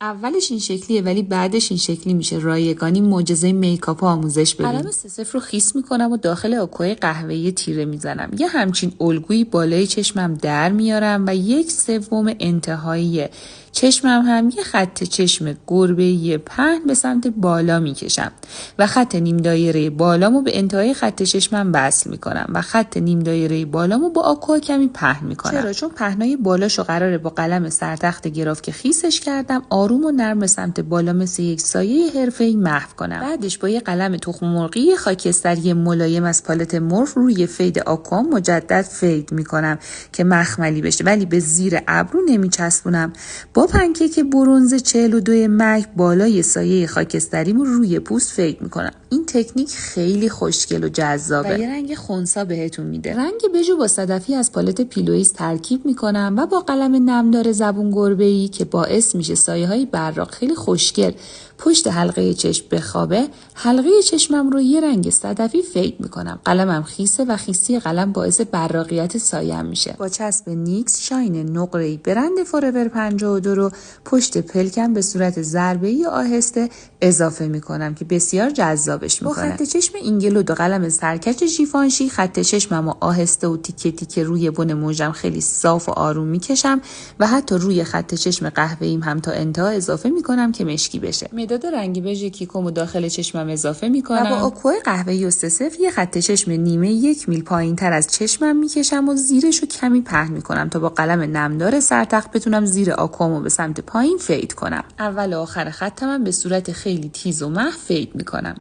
اولش این شکلیه ولی بعدش این شکلی میشه. رایگانی معجزه میکاپ آموزش ببین. قلم 3-0 رو خیس میکنم و داخل آکوای قهوه‌ای تیره میزنم. یه همچین الگویی بالای چشمم در میارم و 1/3 انتهایی چشمم هم یه خط چشم گربه‌ای پهن به سمت بالا میکشم و خط نیم دایره بالامو به انتهای خط چشمم وصل میکنم و خط نیم دایره بالامو با آکوا کمی پهن میکنم. چرا؟ چون پهنای بالاشو قراره با قلم سرتخت گراف که خیسش کردم آروم و نرم به سمت بالا مثل یک سایه حرفه‌ای محو کنم. بعدش با یه قلم تخم مرغی خاکستری ملایم از پالت مورف روی فید آکوا مجدد فید میکنم که مخملی بشه، ولی به زیر ابرو نمیچسبونم. با پنکیک برنز 42 مک بالای سایه خاکستریمو روی پوست فید میکنم. این تکنیک خیلی خوشگل و جذابه و یه رنگ خنثی بهتون میده. رنگ بژو با صدفی از پالت پیلویز ترکیب میکنم و با قلم نمدار زبون گربه‌ای که باعث میشه سایه‌های براق خیلی خوشگل پشت حلقه چشم بخوابه، حلقه چشمم رو یه رنگ صدفی فید میکنم. قلمم خیسه و خیسی قلم باعث براقیت سایم میشه. با چسب نیکس شاین نقره‌ای برند فورور 52 رو پشت پلکم به صورت ضربه‌ای آهسته اضافه میکنم که بسیار جذابش میکنه. با خط چشم اینگلود و قلم سرکش ژیفانشی خط چشممو آهسته و تیکه تیکه روی بن موجم خیلی صاف و آروم میکشم و حتی روی خط چشم قهوه‌ایم هم تا انتها اضافه میکنم که مشکی بشه. مداد رنگی بژ کیکومو داخل چشمم اضافه میکنم و با آکوای قهوه‌ای و 3-0 یه خط چشم نیمه 1 میل پایینتر از چشمم میکشم و زیرشو کمی پهن میکنم تا با قلم نمدار سرتخت بتونم زیر آکوامو به سمت پایین فید کنم. اول و آخر خطم به صورت خیلی تیز و محو فید میکنم.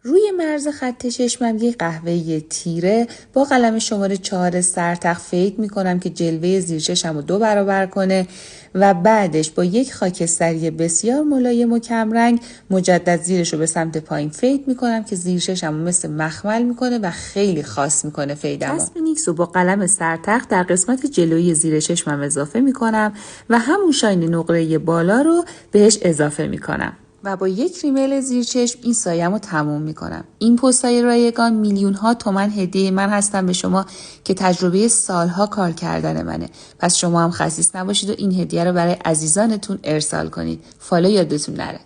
روی مرز خط چشمم یک قهوه‌ای تیره با قلم شماره 4 سرتخت فید میکنم که جلوه زیر چشمو 2 برابر کنه و بعدش با یک خاکستری بسیار ملایم و کم رنگ مجدد زیرشو به سمت پایین فید میکنم که زیر چشمو مثل مخمل میکنه و خیلی خاص میکنه فیدمو. چسب نیکس رو با قلم سرتخت در قسمت جلویی زیر چشمم اضافه میکنم و همون شاین نقره بالا رو بهش اضافه میکنم و با یک ریمل زیر چشم این سایه‌مو تموم میکنم. این پستای رایگان میلیون ها تومن هدیه من هستم به شما که تجربه سالها کار کردن منه. پس شما هم خسیس نباشید و این هدیه رو برای عزیزانتون ارسال کنید. فالو یادتون نره.